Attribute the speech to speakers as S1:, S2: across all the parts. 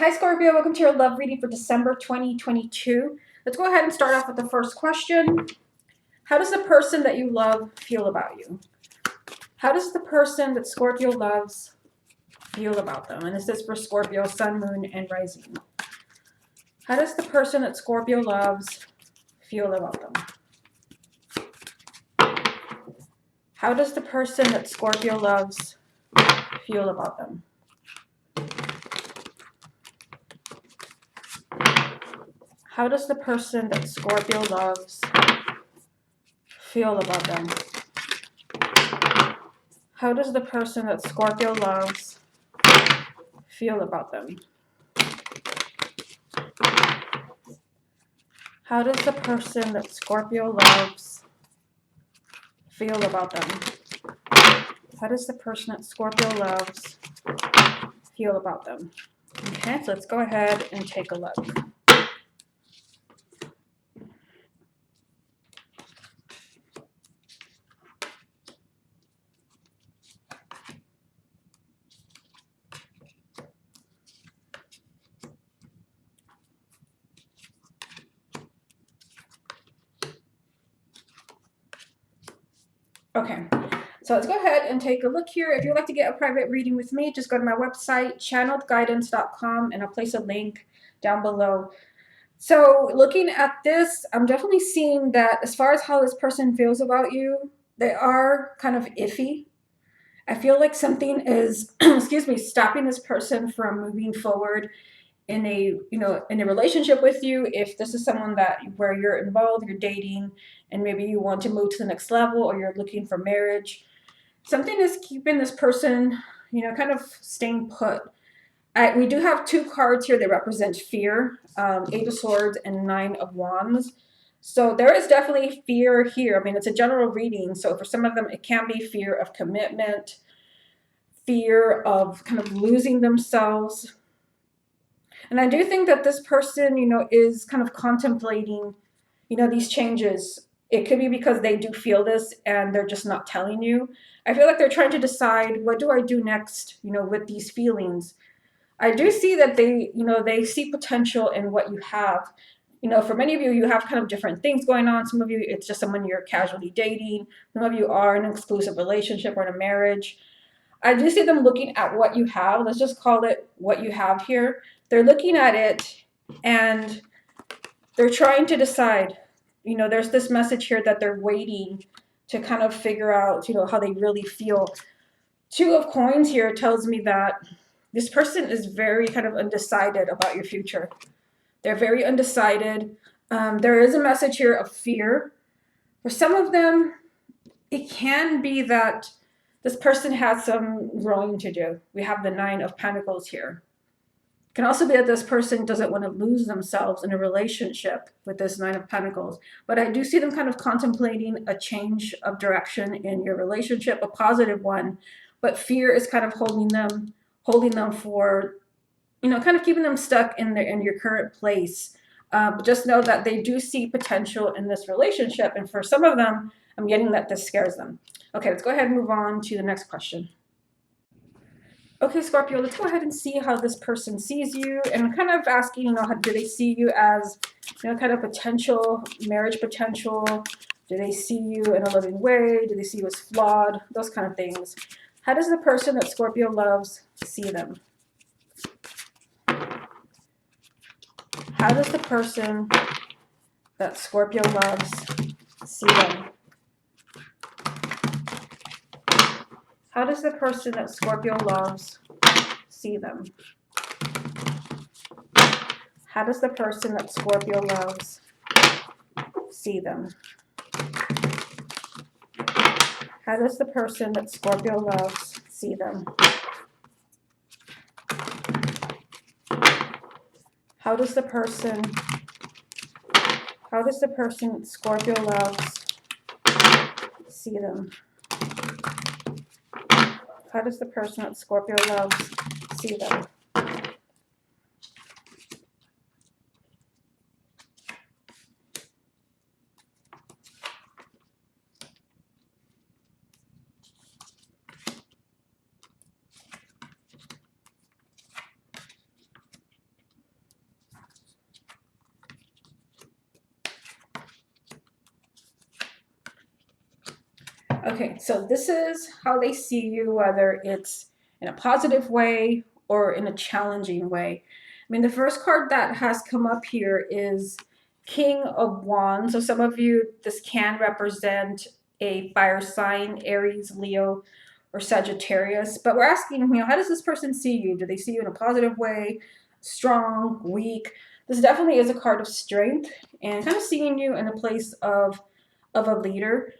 S1: Hi Scorpio, welcome to your love reading for December 2022. Let's go ahead and start off with the first question. How does the person that you love feel about you? How does the person that Scorpio loves feel about them? And this is for Scorpio, Sun, Moon, and Rising. How does the person that Scorpio loves feel about them? How does the person that Scorpio loves feel about them? How does the person that Scorpio loves feel about them? How does the person that Scorpio loves feel about them? How does the person that Scorpio loves feel about them? How does the person that Scorpio loves feel about them? Okay, so let's go ahead and take a look. Okay, so let's go ahead and take a look here. If you'd like to get a private reading with me, just go to my website, channeledguidance.com, and I'll place a link down below. So looking at this, I'm definitely seeing that as far as how this person feels about you, they are kind of iffy. I feel like something is, excuse me, stopping this person from moving forward in a in a relationship with you. If this is someone that where you're involved, you're dating, and maybe you want to move to the next level, or you're looking for marriage, something is keeping this person kind of staying put. We do have two cards here that represent fear, Eight of Swords and Nine of Wands. So there is definitely fear here. I mean, it's a general reading, so for some of them it can be fear of commitment, fear of kind of losing themselves. And I do think that this person, is kind of contemplating, these changes. It could be because they do feel this and they're just not telling you. I feel like they're trying to decide, what do I do next, with these feelings? I do see that they see potential in what you have. For many of you, you have kind of different things going on. Some of you, it's just someone you're casually dating. Some of you are in an exclusive relationship or in a marriage. I do see them looking at what you have. Let's just call it what you have here. They're looking at it and they're trying to decide. There's this message here that they're waiting to kind of figure out, how they really feel. Two of Coins here tells me that this person is very kind of undecided about your future. They're very undecided. There is a message here of fear. For some of them, it can be that this person has some growing to do. We have the Nine of Pentacles here. It can also be that this person doesn't want to lose themselves in a relationship with this Nine of Pentacles. But I do see them kind of contemplating a change of direction in your relationship, a positive one. But fear is kind of holding them for, kind of keeping them stuck in your current place. But just know that they do see potential in this relationship. And for some of them, I'm getting that this scares them. Okay, let's go ahead and move on to the next question. Okay, Scorpio, let's go ahead and see how this person sees you, and kind of asking, how do they see you as, kind of potential, marriage potential? Do they see you in a loving way? Do they see you as flawed? Those kind of things. How does the person that Scorpio loves see them? How does the person that Scorpio loves see them? How does the person that Scorpio loves see them? How does the person that Scorpio loves see them? How does the person that Scorpio loves see them? How does the person that Scorpio loves see them? How does the person that Scorpio loves see them? Okay, so this is how they see you, whether it's in a positive way or in a challenging way. I mean, the first card that has come up here is King of Wands. So some of you, this can represent a fire sign, Aries, Leo, or Sagittarius. But we're asking, how does this person see you? Do they see you in a positive way, strong, weak? This definitely is a card of strength and kind of seeing you in a place of a leader.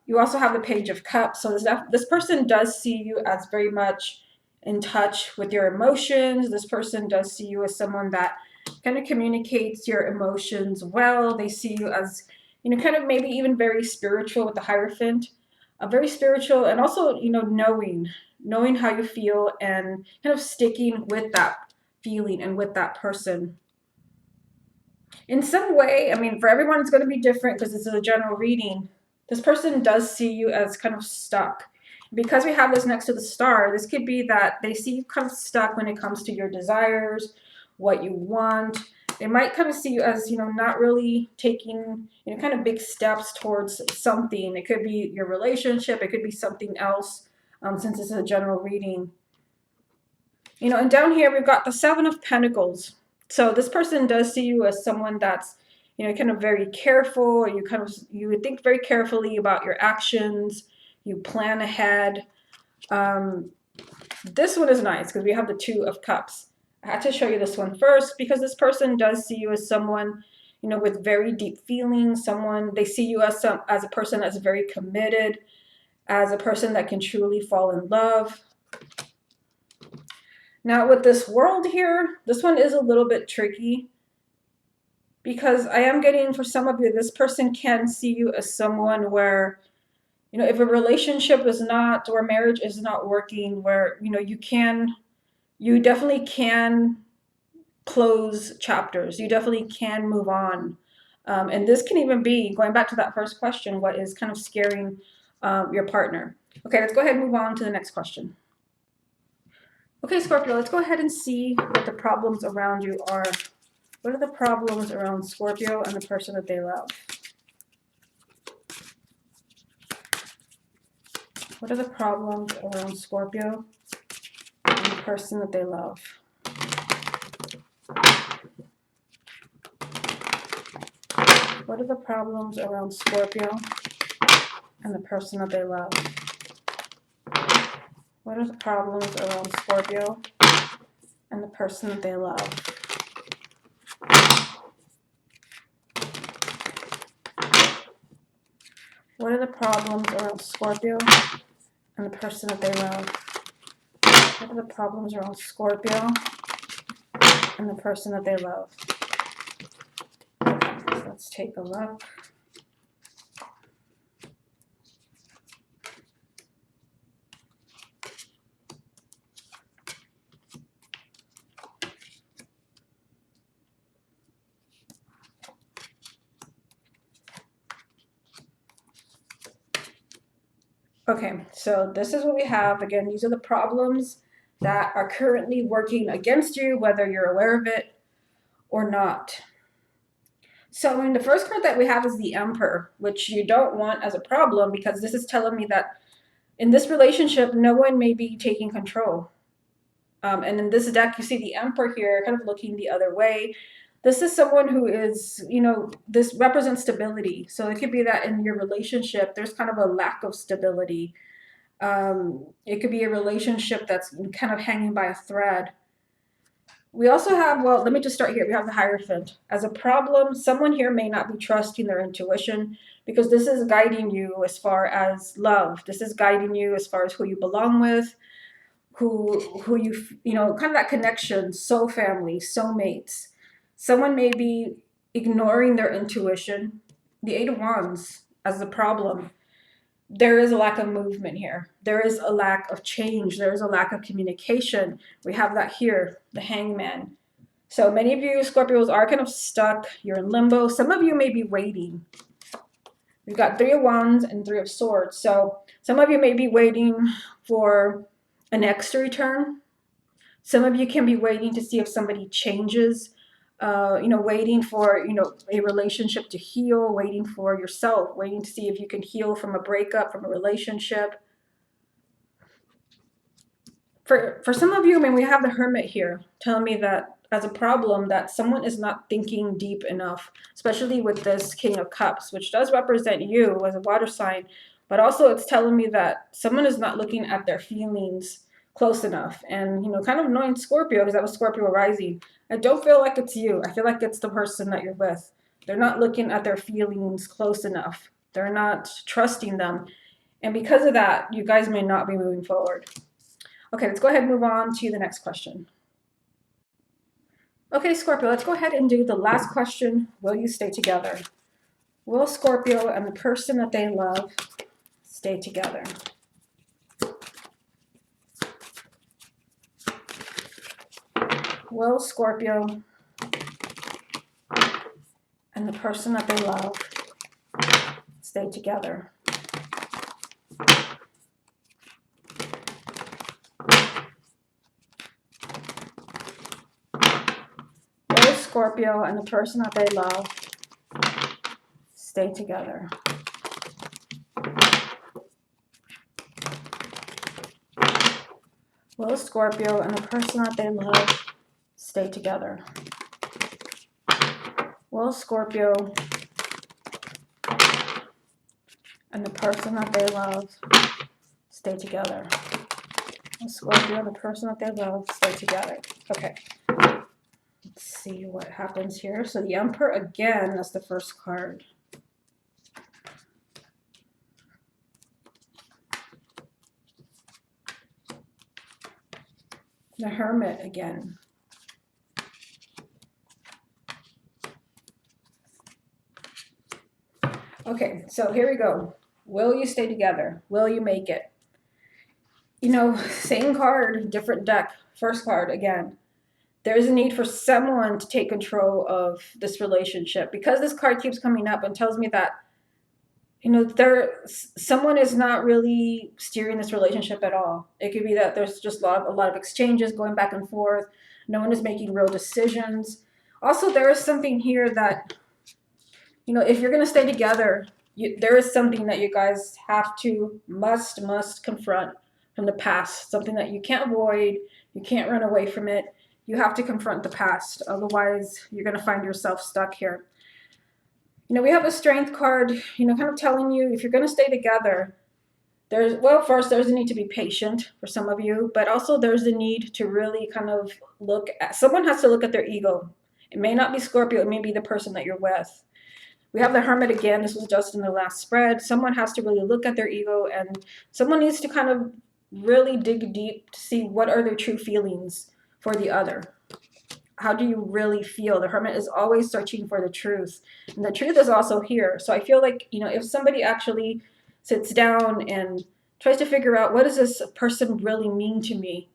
S1: You also have the Page of Cups. So this person does see you as very much in touch with your emotions. This person does see you as someone that kind of communicates your emotions well. They see you as, kind of maybe even very spiritual with the Hierophant. Very spiritual, and also, knowing how you feel and kind of sticking with that feeling and with that person. In some way, I mean, for everyone, it's going to be different because this is a general reading. This person does see you as kind of stuck. Because we have this next to the star, this could be that they see you kind of stuck when it comes to your desires, what you want. They might kind of see you as, not really taking, kind of big steps towards something. It could be your relationship. It could be something else, since this is a general reading. And down here, we've got the Seven of Pentacles. So this person does see you as someone that's, kind of very careful. You would think very carefully about your actions. You plan ahead. This one is nice because we have the Two of Cups. I had to show you this one first because this person does see you as someone, with very deep feelings. They see you as a person that's very committed, as a person that can truly fall in love. Now with this World here, this one is a little bit tricky because I am getting, for some of you, this person can see you as someone where, if a relationship is not, or marriage is not working, where, you definitely can close chapters. You definitely can move on. And this can even be, going back to that first question, what is kind of scaring your partner. Okay, let's go ahead and move on to the next question. Okay, Scorpio, let's go ahead and see what the problems around you are. What are the problems around Scorpio and the person that they love? What are the problems around Scorpio and the person that they love? What are the problems around Scorpio and the person that they love? What are the problems around Scorpio and the person that they love? What are the problems around Scorpio and the person that they love? What are the problems around Scorpio and the person that they love? Okay, so let's take a look. Okay, so this is what we have. Again, these are the problems that are currently working against you, whether you're aware of it or not. So, I mean, the first card that we have is the Emperor, which you don't want as a problem because this is telling me that in this relationship, no one may be taking control. And in this deck, you see the Emperor here kind of looking the other way. This is someone who is, this represents stability. So it could be that in your relationship, there's kind of a lack of stability. It could be a relationship that's kind of hanging by a thread. We also have, well, let me just start here. We have the Hierophant. As a problem, someone here may not be trusting their intuition because this is guiding you as far as love. This is guiding you as far as who you belong with, who you, kind of that connection, soul family, soulmates. Someone may be ignoring their intuition. The Eight of Wands as a problem. There is a lack of movement here. There is a lack of change. There is a lack of communication. We have that here, the Hangman. So many of you Scorpios are kind of stuck. You're in limbo. Some of you may be waiting. We've got Three of Wands and Three of Swords. So some of you may be waiting for an ex to return. Some of you can be waiting to see if somebody changes. waiting for, a relationship to heal, waiting for yourself, waiting to see if you can heal from a breakup, from a relationship. For some of you, I mean, we have the Hermit here telling me that as a problem that someone is not thinking deep enough, especially with this King of Cups, which does represent you as a water sign, but also it's telling me that someone is not looking at their feelings close enough. And, kind of knowing Scorpio, because that was Scorpio rising, I don't feel like it's you. I feel like it's the person that you're with. They're not looking at their feelings close enough. They're not trusting them. And because of that, you guys may not be moving forward. Okay, let's go ahead and move on to the next question. Okay, Scorpio, let's go ahead and do the last question. Will you stay together? Will Scorpio and the person that they love stay together? Will Scorpio and the person that they love stay together? Will Scorpio and the person that they love stay together? Will Scorpio and the person that they love stay together? Will Scorpio and the person that they love stay together? Will Scorpio and the person that they love stay together? Okay. Let's see what happens here. So the Emperor again, that's the first card. The Hermit again. Okay, so here we go. Will you stay together? Will you make it? Same card, different deck. First card again. There's a need for someone to take control of this relationship, because this card keeps coming up and tells me that someone is not really steering this relationship at all. It could be that there's just a lot of exchanges going back and forth. No one is making real decisions. Also, there is something here that, if you're going to stay together, there is something that you guys must confront from the past. Something that you can't avoid. You can't run away from it. You have to confront the past. Otherwise, you're going to find yourself stuck here. We have a Strength card, kind of telling you if you're going to stay together, first there's a need to be patient for some of you, but also there's a need to really kind of someone has to look at their ego. It may not be Scorpio, it may be the person that you're with. We have the Hermit again. This was just in the last spread. Someone has to really look at their ego, and someone needs to kind of really dig deep to see what are their true feelings for the other. How do you really feel? The Hermit is always searching for the truth. And the truth is also here. So I feel like, if somebody actually sits down and tries to figure out what does this person really mean to me,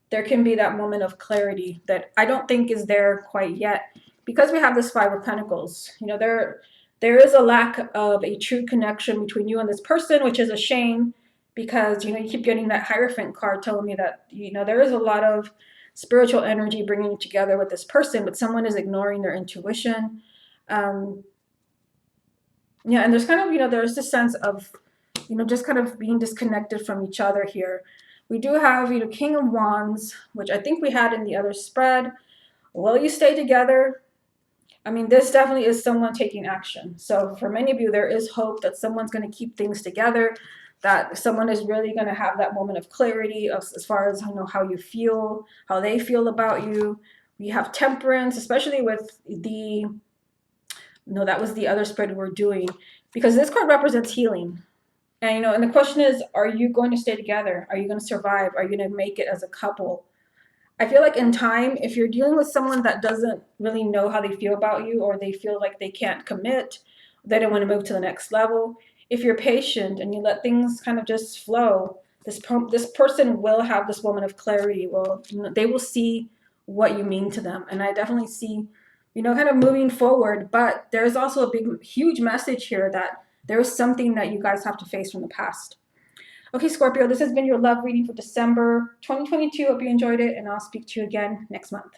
S1: there can be that moment of clarity that I don't think is there quite yet. Because we have this Five of Pentacles, there is a lack of a true connection between you and this person, which is a shame, because, you keep getting that Hierophant card telling me that, there is a lot of spiritual energy bringing you together with this person, but someone is ignoring their intuition. And there's kind of, there's this sense of, just kind of being disconnected from each other here. We do have, King of Wands, which I think we had in the other spread. Will you stay together? I mean, this definitely is someone taking action. So for many of you, there is hope that someone's going to keep things together, that someone is really going to have that moment of clarity as far as, how you feel, how they feel about you. We have Temperance, especially with that was the other spread we were doing, because this card represents healing. And, and the question is, are you going to stay together? Are you going to survive? Are you going to make it as a couple? I feel like in time, if you're dealing with someone that doesn't really know how they feel about you, or they feel like they can't commit, they don't want to move to the next level, if you're patient and you let things kind of just flow, this person will have this moment of clarity. They will see what you mean to them. And I definitely see, kind of moving forward. But there's also a huge message here that there is something that you guys have to face from the past. Okay, Scorpio, this has been your love reading for December 2022. Hope you enjoyed it, and I'll speak to you again next month.